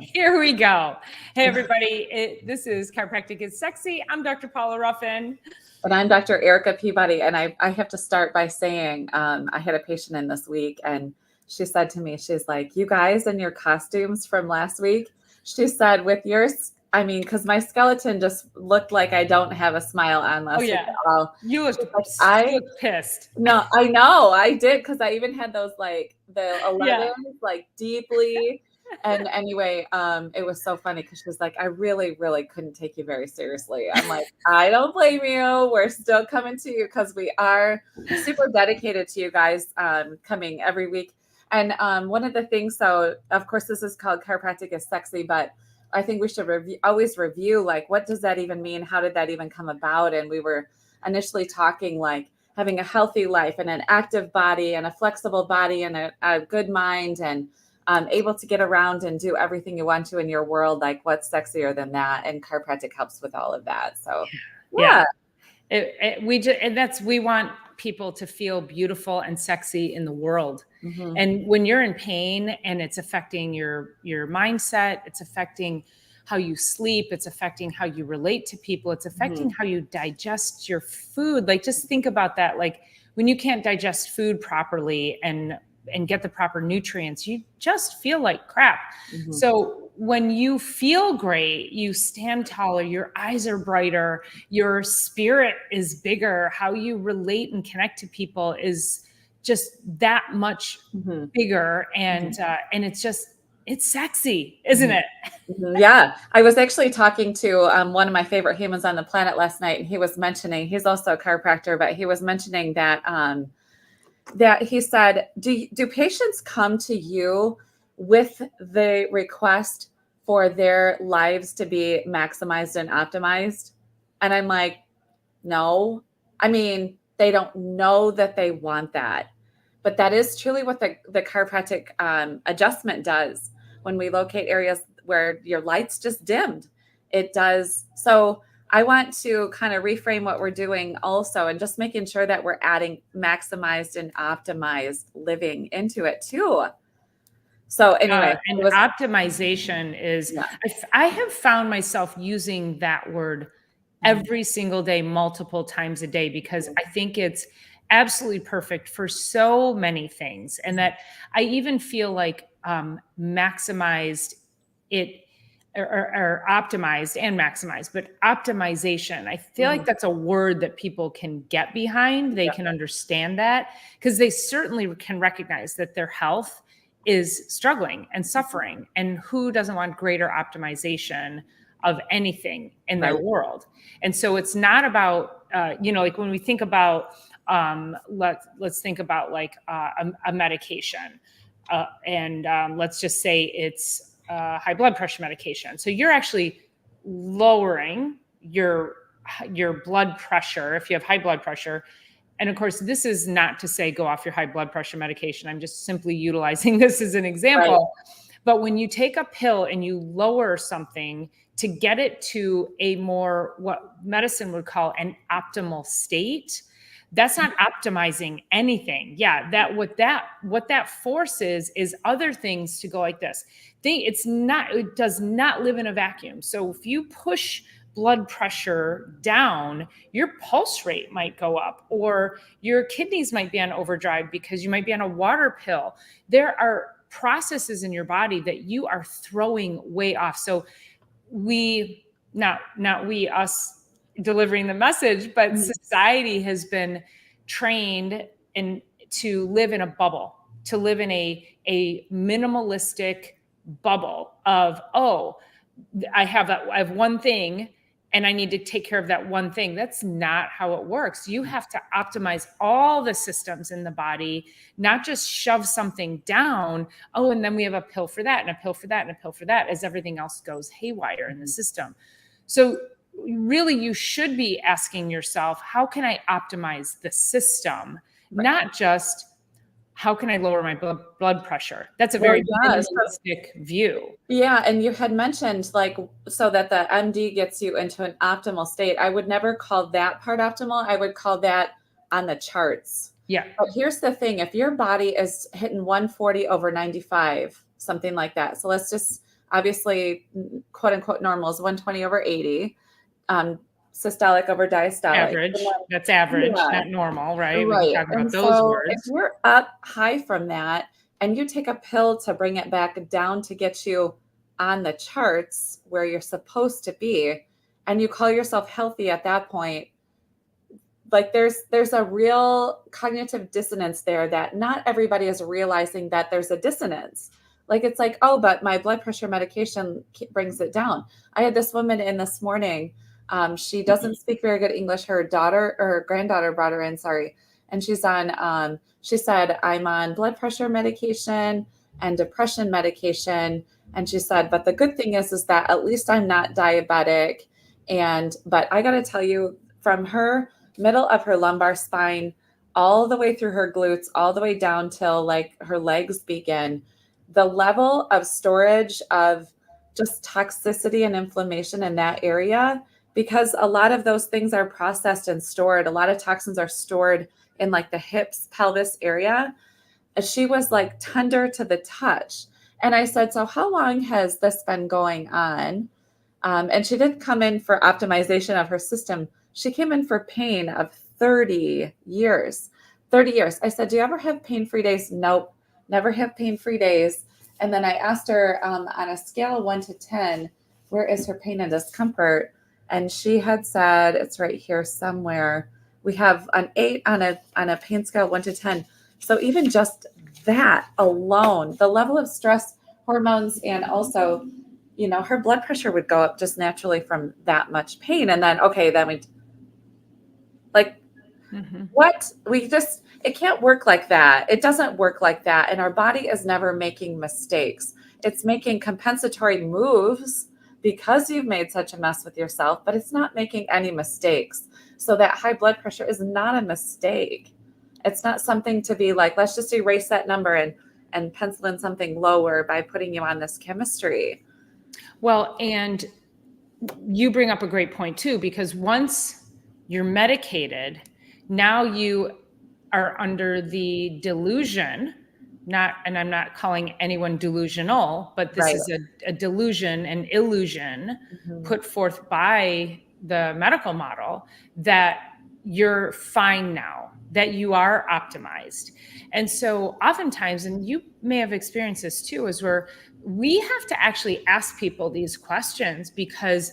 Here we go. Hey, everybody. This is Chiropractic is Sexy. I'm Dr. Paula Ruffin. And I'm Dr. Erica Peabody. And I have to start by saying I had a patient in this week, and she said to me, she's like, you guys in your costumes from last week, she said, with yours, I mean, because my skeleton just looked like I don't have a smile on last week at all. You look pissed. No, I know. I did, because I even had those like the 11s, like deeply. And anyway, it was so funny because she was like, I really, really couldn't take you very seriously. I'm like, I don't blame you. We're still coming to you because we are super dedicated to you guys coming every week. And one of the things, so of course, this is called Chiropractic is Sexy, but I think we should always review, like, what does that even mean? How did that even come about? And we were initially talking like having a healthy life and an active body and a flexible body and a good mind and able to get around and do everything you want to in your world. Like, what's sexier than that? And chiropractic helps with all of that. So, yeah. We want people to feel beautiful and sexy in the world. Mm-hmm. And when you're in pain and it's affecting your mindset, it's affecting how you sleep, it's affecting how you relate to people, it's affecting how you digest your food. Like, just think about that. Like, when you can't digest food properly and get the proper nutrients, you just feel like crap. Mm-hmm. So when you feel great, you stand taller, your eyes are brighter, your spirit is bigger, how you relate and connect to people is just that much bigger. And it's sexy, isn't it? Yeah. I was actually talking to one of my favorite humans on the planet last night, and he was mentioning, he's also a chiropractor, but he was mentioning that that he said, do patients come to you with the request for their lives to be maximized and optimized? And I'm like, no. I mean, they don't know that they want that. But that is truly what the chiropractic adjustment does. When we locate areas where your light's just dimmed, it does. So I want to kind of reframe what we're doing also, and just making sure that we're adding maximized and optimized living into it too. So anyway, and optimization is, I have found myself using that word every single day, multiple times a day, because I think it's absolutely perfect for so many things. And that I even feel like maximized it, or optimized and maximized, but optimization, I feel like that's a word that people can get behind. They can understand that, because they certainly can recognize that their health is struggling and suffering. And who doesn't want greater optimization of anything in their world? And so it's not about, like when we think about, let's think about like a medication, and let's just say it's high blood pressure medication. So you're actually lowering your blood pressure if you have high blood pressure. And of course, this is not to say go off your high blood pressure medication. I'm just simply utilizing this as an example. Right. But when you take a pill and you lower something to get it to a more, what medicine would call an optimal state, that's not optimizing anything. Yeah, what that forces is other things to go like this. It does not live in a vacuum. So if you push blood pressure down, your pulse rate might go up, or your kidneys might be on overdrive because you might be on a water pill. There are processes in your body that you are throwing way off. So us delivering the message, but society has been trained to live in a bubble, to live in a minimalistic bubble of, I have one thing and I need to take care of that one thing. That's not how it works. You have to optimize all the systems in the body, not just shove something down. And then we have a pill for that and a pill for that and a pill for that, as everything else goes haywire in the system. So really, you should be asking yourself, how can I optimize the system? Right. Not just, how can I lower my blood pressure? That's a very minimalistic view. Yeah. And you had mentioned, like, so that the MD gets you into an optimal state. I would never call that part optimal. I would call that on the charts. Yeah. But here's the thing. If your body is hitting 140/95, something like that. So let's just, obviously, quote unquote, normal is 120/80, systolic over diastolic. Average. That's average, Yeah, not normal, right? We can right. talk about And those so if words. you're up high from that and you take a pill to bring it back down to get you on the charts where you're supposed to be, and you call yourself healthy at that point, like there's a real cognitive dissonance there that not everybody is realizing that there's a dissonance. Like it's like, oh, but my blood pressure medication brings it down. I had this woman in this morning. She doesn't speak very good English. Her daughter or her granddaughter brought her in, sorry. And she's on, she said, I'm on blood pressure medication and depression medication. And she said, but the good thing is that at least I'm not diabetic. But I got to tell you, from her middle of her lumbar spine, all the way through her glutes, all the way down till like her legs begin, the level of storage of just toxicity and inflammation in that area, because a lot of those things are processed and stored. A lot of toxins are stored in like the hips, pelvis area. She was like tender to the touch. And I said, so how long has this been going on? And she didn't come in for optimization of her system. She came in for pain of 30 years. 30 years. I said, do you ever have pain-free days? Nope, never have pain-free days. And then I asked her on a scale of 1 to 10, where is her pain and discomfort? And she had said, it's right here somewhere. We have an 8 on a pain scale, 1 to 10. So even just that alone, the level of stress hormones, and also, her blood pressure would go up just naturally from that much pain. And then, okay, then we like, it can't work like that. It doesn't work like that. And our body is never making mistakes. It's making compensatory moves because you've made such a mess with yourself, but it's not making any mistakes. So that high blood pressure is not a mistake. It's not something to be like, let's just erase that number and pencil in something lower by putting you on this chemistry. Well, and you bring up a great point too, because once you're medicated, now you are under the delusion, and I'm not calling anyone delusional, but this is a delusion, an illusion put forth by the medical model that you're fine now, that you are optimized. And so oftentimes, and you may have experienced this too, is where we have to actually ask people these questions because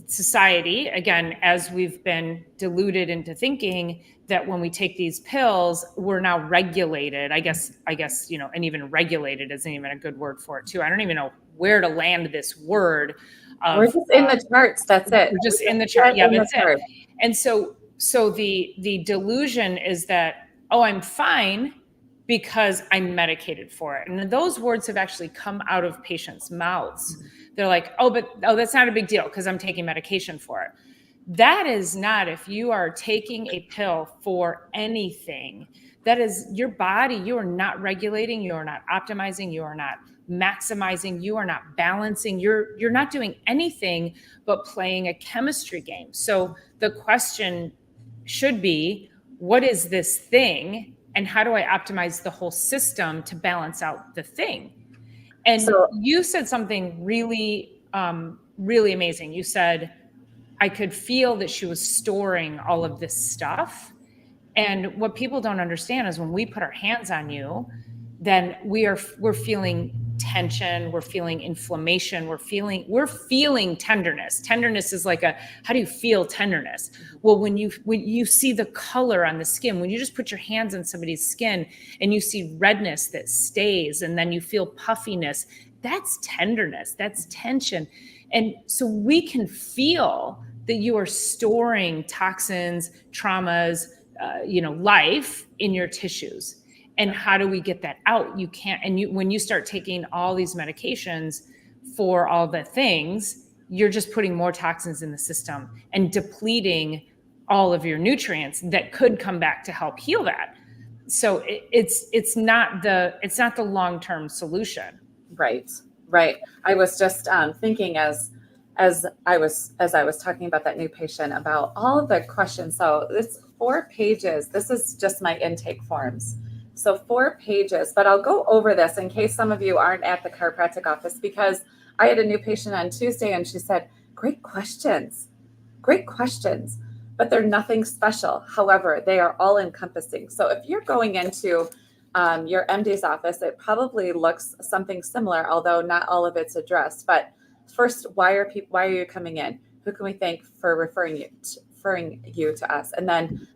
society, again, as we've been deluded into thinking that when we take these pills, we're now regulated. I guess, and even regulated isn't even a good word for it too. I don't even know where to land this word. We're just in the charts. That's it. We're just in the chart. Yeah, that's it. And so the delusion is that, oh, I'm fine because I'm medicated for it. And those words have actually come out of patients' mouths. They're like, oh, that's not a big deal because I'm taking medication for it. That is not. If you are taking a pill for anything, that is your body, you are not regulating, you are not optimizing, you are not maximizing, you are not balancing, you're not doing anything but playing a chemistry game. So the question should be, what is this thing? And how do I optimize the whole system to balance out the thing? And so, you said something really, really amazing. You said, I could feel that she was storing all of this stuff. And what people don't understand is when we put our hands on you, then we're feeling tension, we're feeling inflammation, we're feeling tenderness. Tenderness is like how do you feel tenderness? Well, when you see the color on the skin, when you just put your hands on somebody's skin and you see redness that stays, and then you feel puffiness, that's tenderness, that's tension. And so we can feel that you are storing toxins, traumas, life in your tissues. And how do we get that out? You can't. And when you start taking all these medications for all the things, you're just putting more toxins in the system and depleting all of your nutrients that could come back to help heal that. So it's not the long-term solution. Right. I was just thinking as I was talking about that new patient about all of the questions. So it's 4 pages. This is just my intake forms. So 4 pages, but I'll go over this in case some of you aren't at the chiropractic office, because I had a new patient on Tuesday and she said, great questions, but they're nothing special. However, they are all encompassing. So if you're going into your MD's office, it probably looks something similar, although not all of it's addressed. But first, why are you coming in? Who can we thank for referring you to us? And then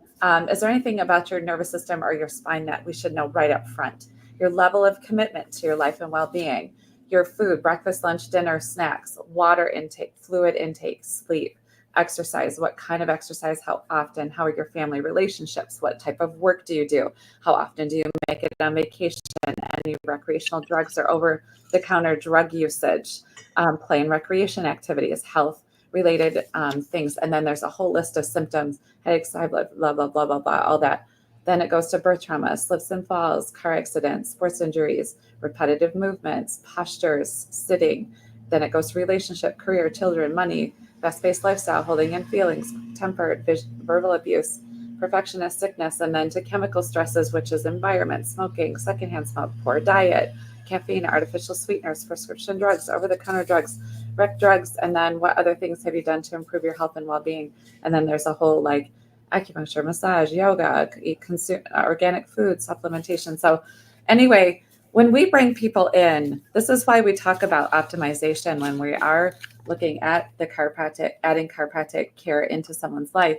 is there anything about your nervous system or your spine that we should know right up front? Your level of commitment to your life and well-being, your food, breakfast, lunch, dinner, snacks, water intake, fluid intake, sleep, exercise, what kind of exercise, how often, how are your family relationships, what type of work do you do, how often do you make it on vacation, any recreational drugs or over-the-counter drug usage, play and recreation activities, health related things. And then there's a whole list of symptoms, headaches, high blood, blah, blah, blah, blah, blah, all that. Then it goes to birth trauma, slips and falls, car accidents, sports injuries, repetitive movements, postures, sitting. Then it goes to relationship, career, children, money, fast-paced lifestyle, holding in feelings, temper, verbal abuse, perfectionist, sickness, and then to chemical stresses, which is environment, smoking, secondhand smoke, poor diet, caffeine, artificial sweeteners, prescription drugs, over-the-counter drugs, rec drugs, and then what other things have you done to improve your health and well-being? And then there's a whole like acupuncture, massage, yoga, consume organic food, supplementation. So anyway, when we bring people in, this is why we talk about optimization when we are looking at the chiropractic, adding chiropractic care into someone's life,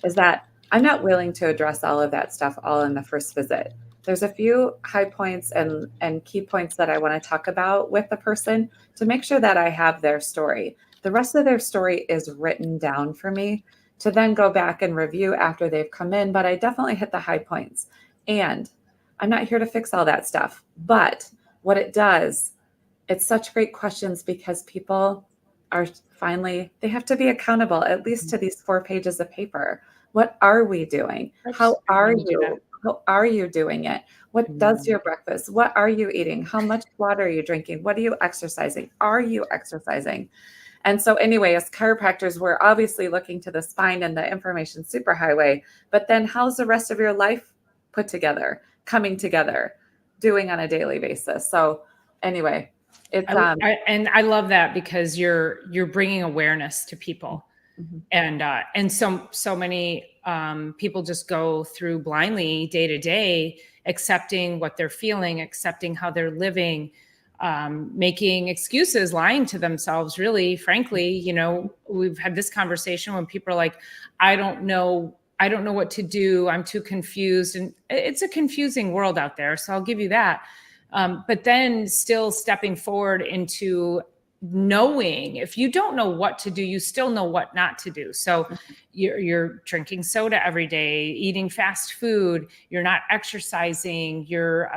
is that I'm not willing to address all of that stuff all in the first visit. There's a few high points and key points that I want to talk about with the person to make sure that I have their story. The rest of their story is written down for me to then go back and review after they've come in, but I definitely hit the high points. And I'm not here to fix all that stuff, but what it does, it's such great questions because people are finally, they have to be accountable, at least to these 4 pages of paper. What are we doing? How are you? How are you doing it? What does your breakfast? What are you eating? How much water are you drinking? What are you exercising? Are you exercising? And so anyway, as chiropractors, we're obviously looking to the spine and the information superhighway, but then how's the rest of your life put together, coming together, doing on a daily basis? So anyway, it's and I love that because you're bringing awareness to people. And so many people just go through blindly day to day, accepting what they're feeling, accepting how they're living, making excuses, lying to themselves. Really, frankly, you know, we've had this conversation when people are like, I don't know what to do. I'm too confused. And it's a confusing world out there. So I'll give you that. But then still stepping forward into knowing, if you don't know what to do, you still know what not to do. So you're drinking soda every day, eating fast food, you're not exercising, you're,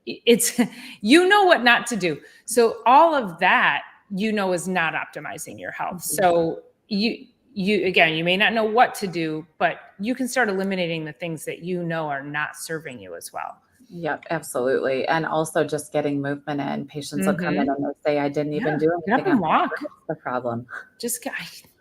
it's, you know what not to do. So all of that, you know, is not optimizing your health. So you again, you may not know what to do, but you can start eliminating the things that you know are not serving you as well. Yep, absolutely. And also just getting movement in. Patients will come in and they'll say, I didn't even do Get up anything. and walk. What's the problem?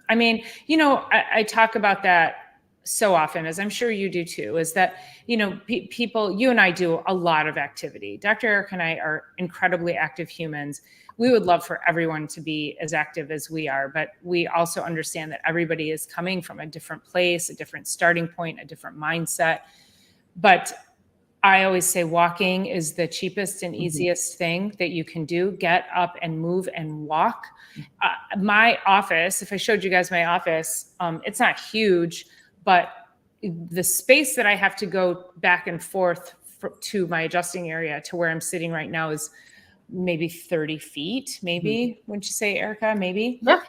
I mean, you know, I talk about that so often, as I'm sure you do too, is that, you know, people, you and I do a lot of activity. Dr. Eric and I are incredibly active humans. We would love for everyone to be as active as we are, but we also understand that everybody is coming from a different place, a different starting point, a different mindset. But I always say walking is the cheapest and easiest thing that you can do. Get up and move and walk. My office, if I showed you guys my office, it's not huge, but the space that I have to go back and forth to my adjusting area to where I'm sitting right now is maybe 30 feet, maybe. Wouldn't you say, Erica? Maybe. Yeah.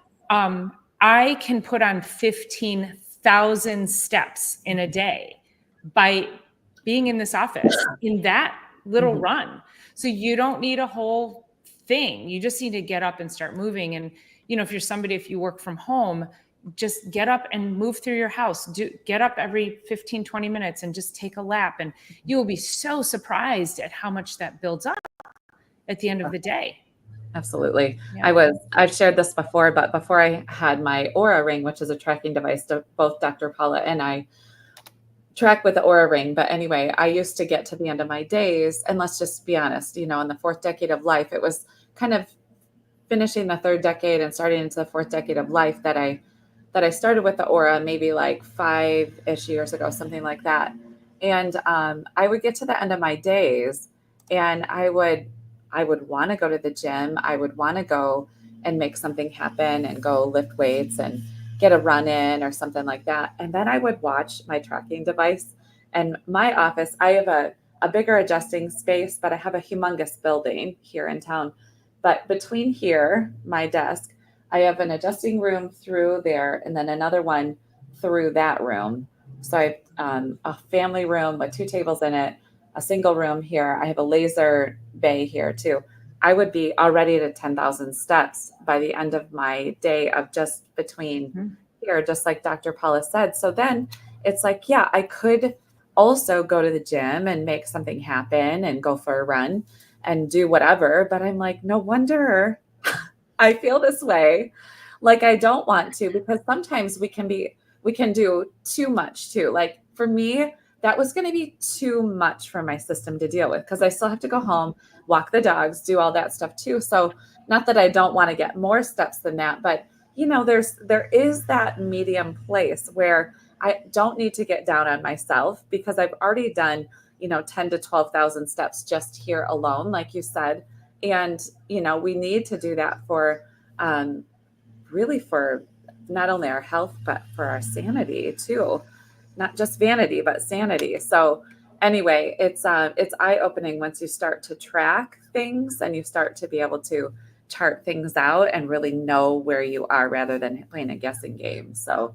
I can put on 15,000 steps in a day by being in this office in that little run. So you don't need a whole thing. You just need to get up and start moving. And, you know, if you work from home, just get up and move through your house. Get up every 15, 20 minutes and just take a lap. And you will be so surprised at how much that builds up at the end of the day. Absolutely. Yeah. I've shared this before, but before I had my Aura ring, which is a tracking device to both Dr. Paula and I, track with the Aura ring. But anyway, I used to get to the end of my days, and let's just be honest, in the fourth decade of life, it was kind of finishing the third decade and starting into the fourth decade of life that I started with the Aura maybe like 5-ish years ago, something like that. And I would get to the end of my days, and I would want to go to the gym. I would want to go and make something happen and go lift weights and get a run in or something like that. And then I would watch my tracking device. And my office, I have a bigger adjusting space, but I have a humongous building here in town. But between here, my desk, I have an adjusting room through there, and then another one through that room. So I have a family room with 2 tables in it, a single room here. I have a laser bay here too. I would be already to 10,000 steps by the end of my day of just between here, just like Dr. Paula said. So then it's like, yeah, I could also go to the gym and make something happen and go for a run and do whatever. But I'm like, no wonder I feel this way. Like I don't want to, because sometimes we can do too much too. Like for me, that was going to be too much for my system to deal with, because I still have to go home, walk the dogs, do all that stuff too. So not that I don't want to get more steps than that, but there is that medium place where I don't need to get down on myself, because I've already done, 10 to 12,000 steps just here alone, like you said. And, we need to do that for, really for not only our health, but for our sanity too. Not just vanity, but sanity. So anyway, it's eye-opening once you start to track things and you start to be able to chart things out and really know where you are rather than playing a guessing game. So,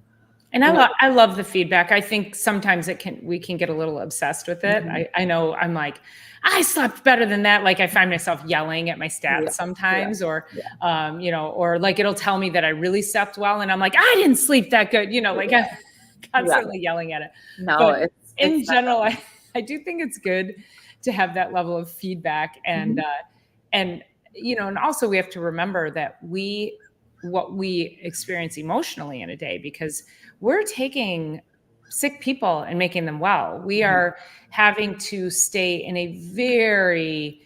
And I love the feedback. I think sometimes we can get a little obsessed with it. I know I'm like, I slept better than that. Like I find myself yelling at my stats sometimes, or, or like it'll tell me that I really slept well. And I'm like, I didn't sleep that good, like I'm constantly yelling at it. No, but it's in general, I do think it's good to have that level of feedback. And, and also we have to remember that what we experience emotionally in a day, because we're taking sick people and making them well. We are having to stay in a very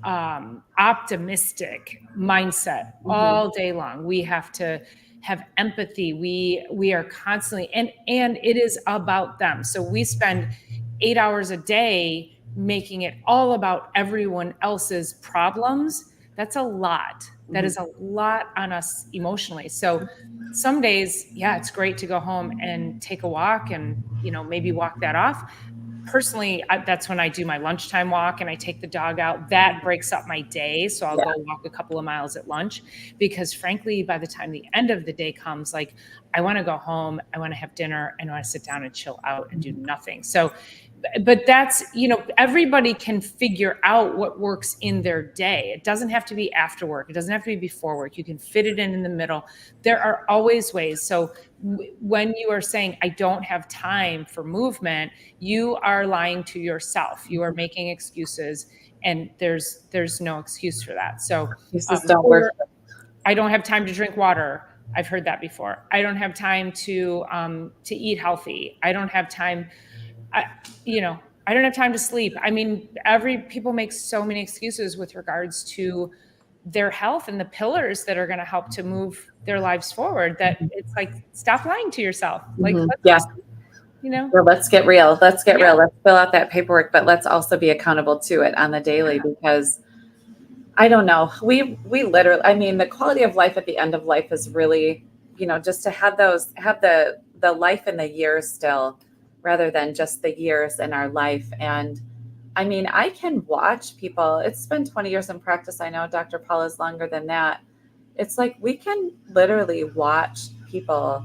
optimistic mindset all day long. We have to have empathy. We are constantly, and it is about them. So we spend 8 hours a day making it all about everyone else's problems. That's a lot. That is a lot on us emotionally. So some days, yeah, it's great to go home and take a walk and, maybe walk that off. Personally, that's when I do my lunchtime walk and I take the dog out. That breaks up my day. So I'll go walk a couple of miles at lunch, because frankly, by the time the end of the day comes, like I want to go home, I want to have dinner, and I want to sit down and chill out and do nothing. So, but that's, everybody can figure out what works in their day. It doesn't have to be after work. It doesn't have to be before work. You can fit it in the middle. There are always ways. So when you are saying, I don't have time for movement, you are lying to yourself. You are making excuses, and there's no excuse for that. So don't work. I don't have time to drink water. I've heard that before. I don't have time to eat healthy. I don't have time. I don't have time to sleep. I mean, people make so many excuses with regards to their health and the pillars that are going to help to move their lives forward, that it's like, stop lying to yourself. Like, let's get real. Let's get real. Let's fill out that paperwork, but let's also be accountable to it on the daily, because I don't know. We literally, I mean, the quality of life at the end of life is really, just to have the life in the years still, rather than just the years in our life. And I mean, I can watch people. It's been 20 years in practice. I know Dr. Paula is longer than that. It's like we can literally watch people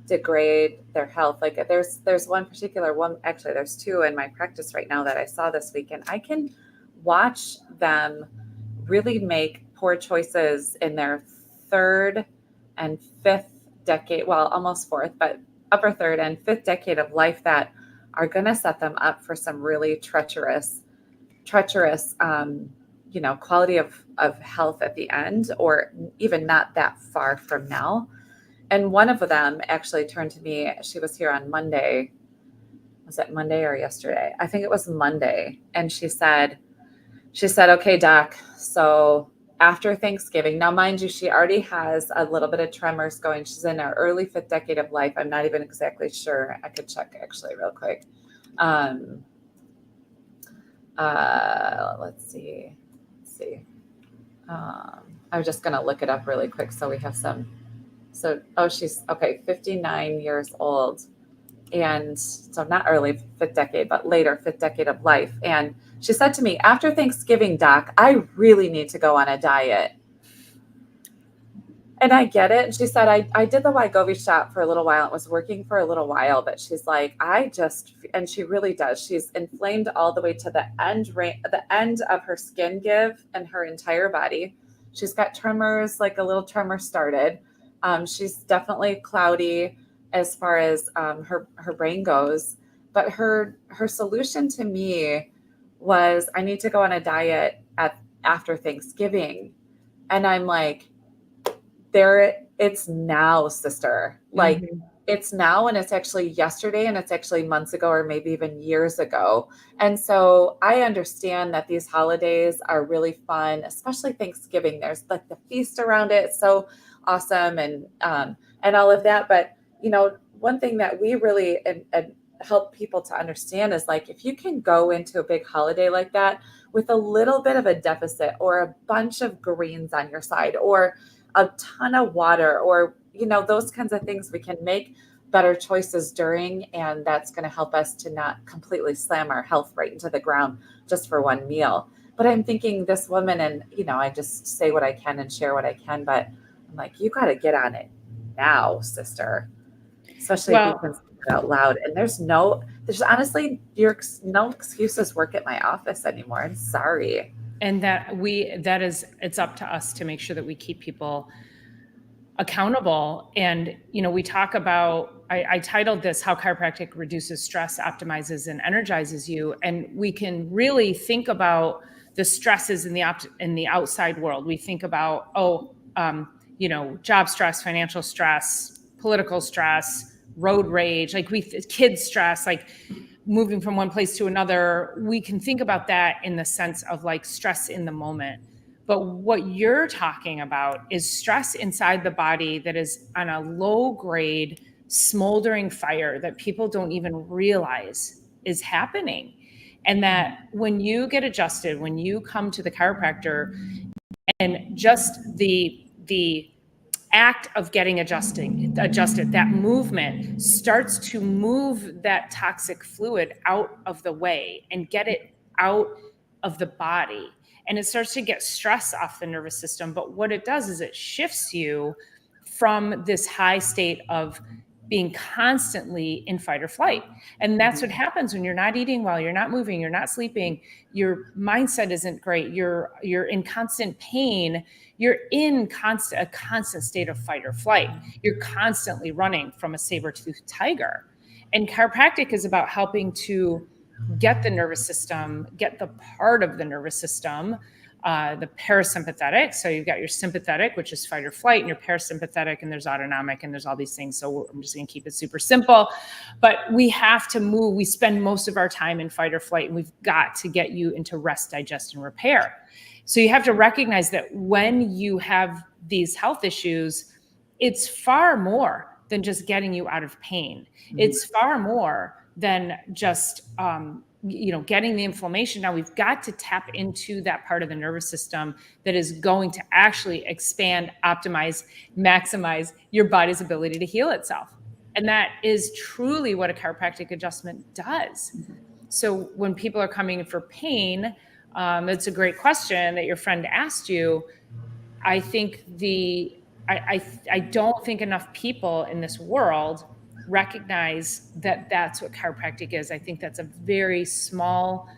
degrade their health. Like there's one particular one, actually there's 2 in my practice right now that I saw this week, and I can watch them really make poor choices in their 3rd and 5th decade, well, almost 4th, but upper 3rd and 5th decade of life, that are going to set them up for some really treacherous, quality of health at the end, or even not that far from now. And one of them actually turned to me. She was here on Monday, was it Monday or yesterday? I think it was Monday. And she said, okay, doc, so after Thanksgiving, now mind you, she already has a little bit of tremors going. She's in her early 5th decade of life. I'm not even exactly sure. I could check actually real quick. Let's see. I was just going to look it up really quick. So we have some, she's okay, 59 years old. And so not early 5th decade, but later 5th decade of life. And she said to me, after Thanksgiving, doc, I really need to go on a diet. And I get it. And she said, I did the Wegovy shot for a little while. It was working for a little while, but she's like, and she really does. She's inflamed all the way to the end of her skin give and her entire body. She's got tremors, like a little tremor started. She's definitely cloudy as far as her brain goes. But her solution to me was, I need to go on a diet after Thanksgiving. And I'm like, it's now, sister. Like it's now, and it's actually yesterday, and it's actually months ago, or maybe even years ago. And so I understand that these holidays are really fun, especially Thanksgiving. There's like the feast around it. It's so awesome. And all of that. But one thing that we really and help people to understand is, like, if you can go into a big holiday like that with a little bit of a deficit, or a bunch of greens on your side, or a ton of water, or those kinds of things, we can make better choices during, and that's going to help us to not completely slam our health right into the ground just for one meal. But I'm thinking, this woman, and I just say what I can and share what I can, but I'm like, you got to get on it now, sister, especially if you can say it out loud. And there's honestly, no excuses work at my office anymore. I'm sorry. And it's up to us to make sure that we keep people accountable. And, we talk about, I titled this, How Chiropractic Reduces Stress, Optimizes, and Energizes You. And we can really think about the stresses in the outside world. We think about, job stress, financial stress, political stress, road rage, kids stress, like moving from one place to another. We can think about that in the sense of like stress in the moment. But what you're talking about is stress inside the body that is on a low grade, smoldering fire that people don't even realize is happening. And that when you get adjusted, when you come to the chiropractor, and just the act of getting adjusted, that movement starts to move that toxic fluid out of the way and get it out of the body. And it starts to get stress off the nervous system. But what it does is it shifts you from this high state of being constantly in fight or flight. And that's what happens when you're not eating well, you're not moving, you're not sleeping, your mindset isn't great, you're in constant pain, you're in a constant state of fight or flight. You're constantly running from a saber-toothed tiger. And chiropractic is about helping to get the nervous system, get the part of the nervous system, the parasympathetic. So you've got your sympathetic, which is fight or flight, and your parasympathetic, and there's autonomic, and there's all these things. So I'm just going to keep it super simple. But we have to move. We spend most of our time in fight or flight, and we've got to get you into rest, digest, and repair. So you have to recognize that when you have these health issues, it's far more than just getting you out of pain. It's far more than just getting the inflammation. Now we've got to tap into that part of the nervous system that is going to actually expand, optimize, maximize your body's ability to heal itself. And that is truly what a chiropractic adjustment does. So when people are coming in for pain, it's a great question that your friend asked you. I think I don't think enough people in this world recognize that that's what chiropractic is. I think that's a very small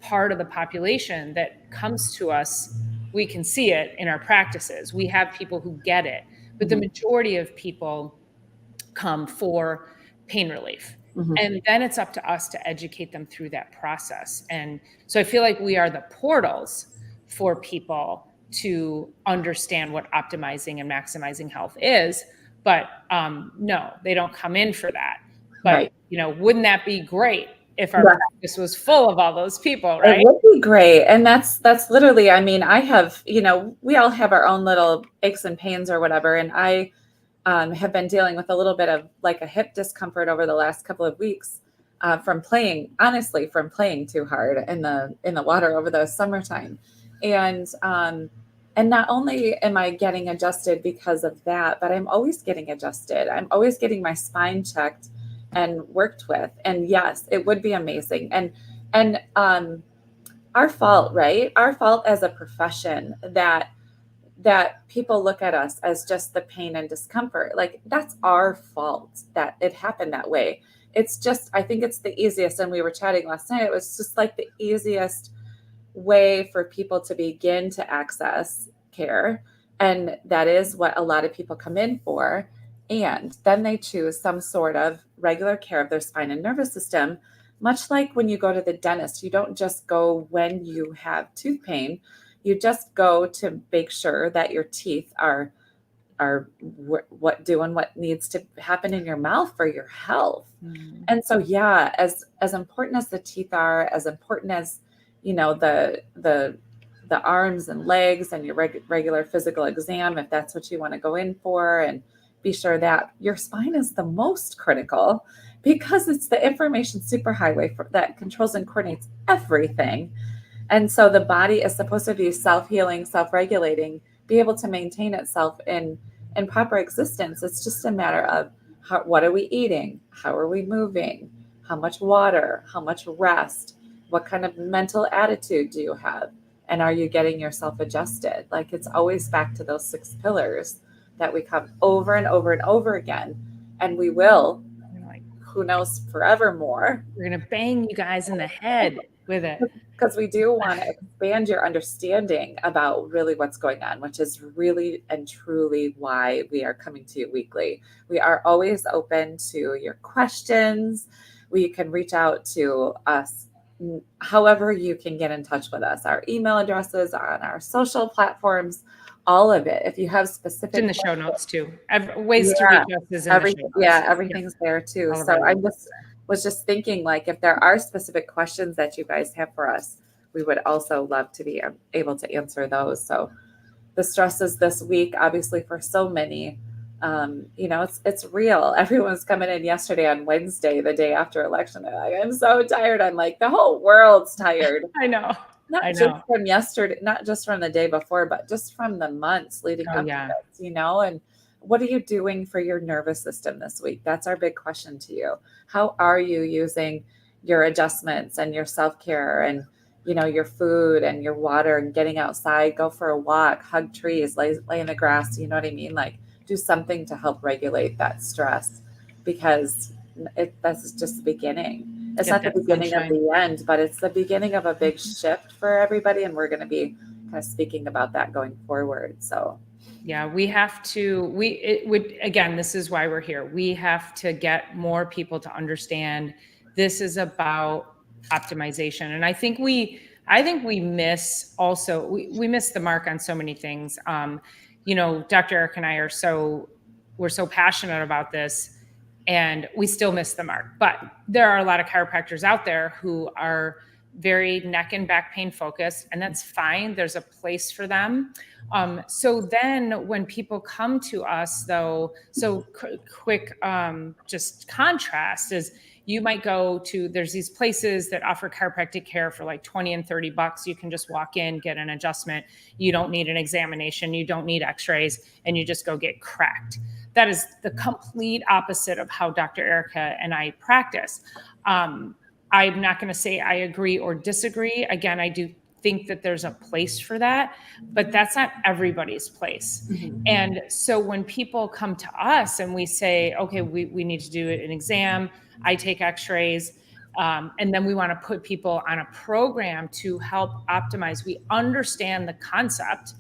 part of the population that comes to us. We can see it in our practices. We have people who get it, but the majority of people come for pain relief. And then it's up to us to educate them through that process. And so I feel like we are the portals for people to understand what optimizing and maximizing health is. But no, they don't come in for that. But wouldn't that be great if our practice was full of all those people, It right? would be great. And that's literally, I mean, I have, we all have our own little aches and pains or whatever. And I have been dealing with a little bit of like a hip discomfort over the last couple of weeks from playing, honestly, from playing too hard in the water over the summertime. And not only am I getting adjusted because of that, but I'm always getting adjusted. I'm always getting my spine checked and worked with. And yes, it would be amazing. And our fault, right? Our fault as a profession that people look at us as just the pain and discomfort. Like that's our fault that it happened that way. It's just, I think it's the easiest. And we were chatting last night. It was just like the easiest way for people to begin to access care. And that is what a lot of people come in for. And then they choose some sort of regular care of their spine and nervous system. Much like when you go to the dentist, you don't just go when you have tooth pain. You just go to make sure that your teeth are doing what needs to happen in your mouth for your health. And so, yeah, as important as the teeth are, as important as the arms and legs and your regular physical exam, if that's what you want to go in for, and be sure that your spine is the most critical because it's the information superhighway that controls and coordinates everything. And so the body is supposed to be self-healing, self-regulating, be able to maintain itself in proper existence. It's just a matter of what are we eating? How are we moving? How much water? How much rest? What kind of mental attitude do you have? And are you getting yourself adjusted? Like it's always back to those 6 pillars that we come over and over and over again. And we will, who knows, forevermore. We're going to bang you guys in the head with it. Because we do want to expand your understanding about really what's going on, which is really and truly why we are coming to you weekly. We are always open to your questions. You can reach out to us however you can get in touch with us. Our email addresses are on our social platforms, all of it. If you have specific it's in the show notes too. Ways to reach us is in the show notes. Yeah, everything's there too. So I was just thinking, like, if there are specific questions that you guys have for us, we would also love to be able to answer those. So the stresses this week, obviously for so many, it's real. Everyone's coming in yesterday on Wednesday, the day after election. They're like, I'm so tired. I'm like, the whole world's tired. I know. Just from yesterday, not just from the day before, but just from the months leading up to this, and what are you doing for your nervous system this week? That's our big question to you. How are you using your adjustments and your self-care and, your food and your water and getting outside, go for a walk, hug trees, lay in the grass, you know what I mean? Like do something to help regulate that stress because that's just the beginning. It's not the beginning of the end, but it's the beginning of a big shift for everybody. And we're going to be kind of speaking about that going forward. So yeah, we have to, again, this is why we're here. We have to get more people to understand this is about optimization. And I think we miss also, we miss the mark on so many things. Dr. Eric and I we're so passionate about this and we still miss the mark, but there are a lot of chiropractors out there who are very neck and back pain focused, and that's fine. There's a place for them. So then when people come to us though, quick, just contrast is you might go to, there's these places that offer chiropractic care for like 20 and 30 bucks. You can just walk in, get an adjustment. You don't need an examination. You don't need x-rays, and you just go get cracked. That is the complete opposite of how Dr. Erica and I practice. I'm not going to say I agree or disagree. Again, I do think that there's a place for that, but that's not everybody's place. Mm-hmm. And so when people come to us and we say, okay, we need to do an exam, I take x-rays, and then we want to put people on a program to help optimize. We understand the concept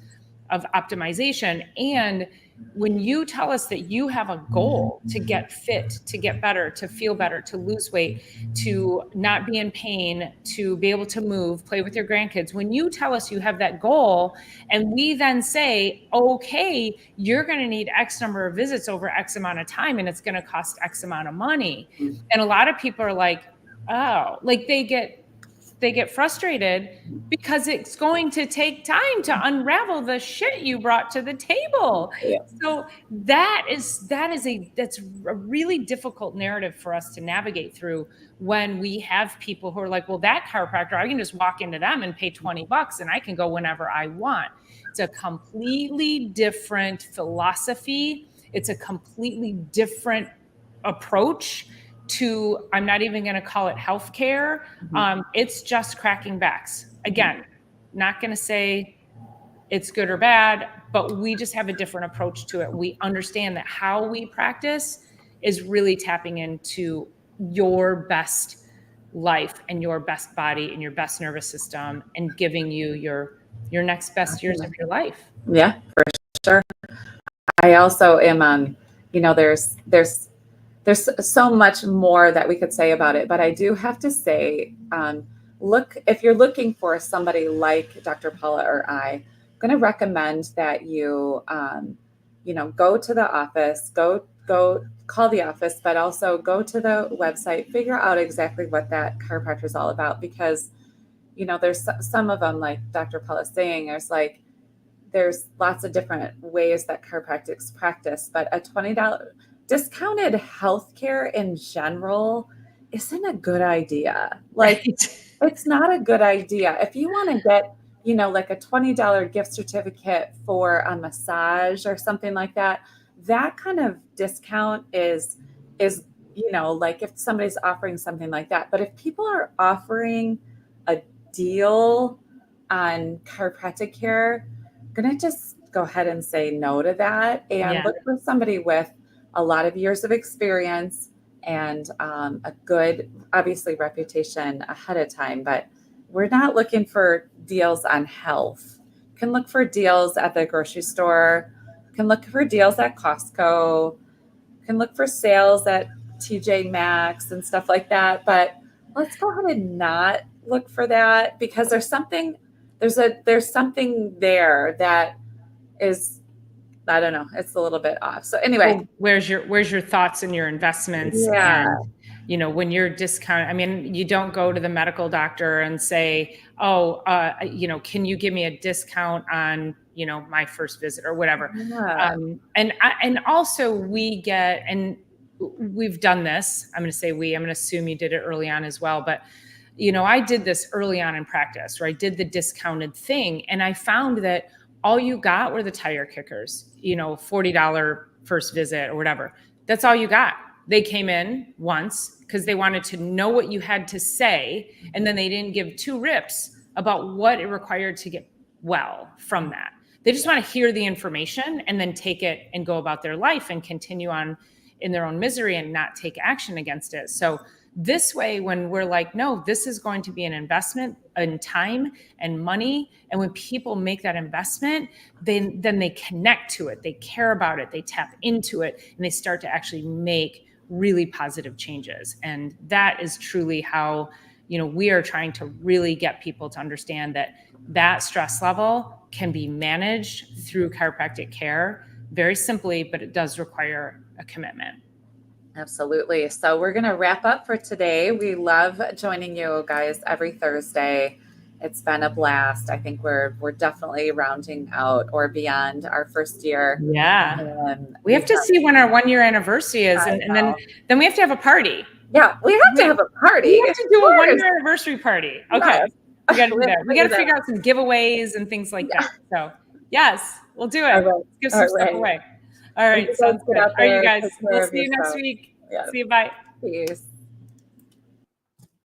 of optimization. And when you tell us that you have a goal to get fit, to get better, to feel better, to lose weight, to not be in pain, to be able to move, play with your grandkids, when you tell us you have that goal, and we then say, okay, you're going to need X number of visits over X amount of time, and it's going to cost X amount of money. And a lot of people are like, oh, like they get frustrated because it's going to take time to unravel the shit you brought to the table. Yeah. So that's a really difficult narrative for us to navigate through when we have people who are like, well, that chiropractor, I can just walk into them and pay $20 and I can go whenever I want. It's a completely different philosophy. It's a completely different approach to, I'm not even going to call it healthcare. It's just cracking backs. Again, not going to say it's good or bad, but we just have a different approach to it. We understand that how we practice is really tapping into your best life and your best body and your best nervous system and giving you your next best years of your life. Yeah, for sure. I also am, there's so much more that we could say about it, but I do have to say, if you're looking for somebody like Dr. Paula or I'm going to recommend that you, go to the office, go call the office, but also go to the website, figure out exactly what that chiropractor is all about, because, there's some of them, like Dr. Paula is saying, there's lots of different ways that chiropractics practice, but a $20 discounted healthcare in general isn't a good idea. Like, it's not a good idea. If you want to get, like a $20 gift certificate for a massage or something like that, that kind of discount is, like if somebody's offering something like that. But if people are offering a deal on chiropractic care, I'm going to just go ahead and say no to that and look for somebody with a lot of years of experience and a good, obviously, reputation ahead of time. But we're not looking for deals on health. You can look for deals at the grocery store. You can look for deals at Costco. You can look for sales at TJ Maxx and stuff like that. But let's go ahead and not look for that, because there's something there that is, I don't know, it's a little bit off. So anyway, well, where's your thoughts and your investments? Yeah. And when you're discounting, I mean, you don't go to the medical doctor and say, oh, can you give me a discount on, my first visit or whatever. Yeah. And also we get, and we've done this, I'm going to say I'm going to assume you did it early on as well, but I did this early on in practice, where I did the discounted thing, and I found that all you got were the tire kickers, $40 first visit or whatever. That's all you got. They came in once because they wanted to know what you had to say, and then they didn't give two rips about what it required to get well from that. They just want to hear the information and then take it and go about their life and continue on in their own misery and not take action against it. So this way, when we're like, no, this is going to be an investment in time and money. And when people make that investment, then they connect to it. They care about it. They tap into it, and they start to actually make really positive changes. And that is truly how, we are trying to really get people to understand that stress level can be managed through chiropractic care very simply, but it does require a commitment. Absolutely. So we're going to wrap up for today. We love joining you guys every Thursday. It's been a blast. I think we're definitely rounding out or beyond our first year. Yeah. We have to see when our 1-year anniversary is, and then we have to have a party. Yeah, we have to have a party. We have to do a 1-year anniversary party. Okay. Yes. We got to do that. We got to figure out some giveaways and things like that. So yes, we'll do it. Right. Let's give some stuff away. All right. Sounds good. All right, you guys. We'll see you next week. Yeah. See you. Bye. Peace.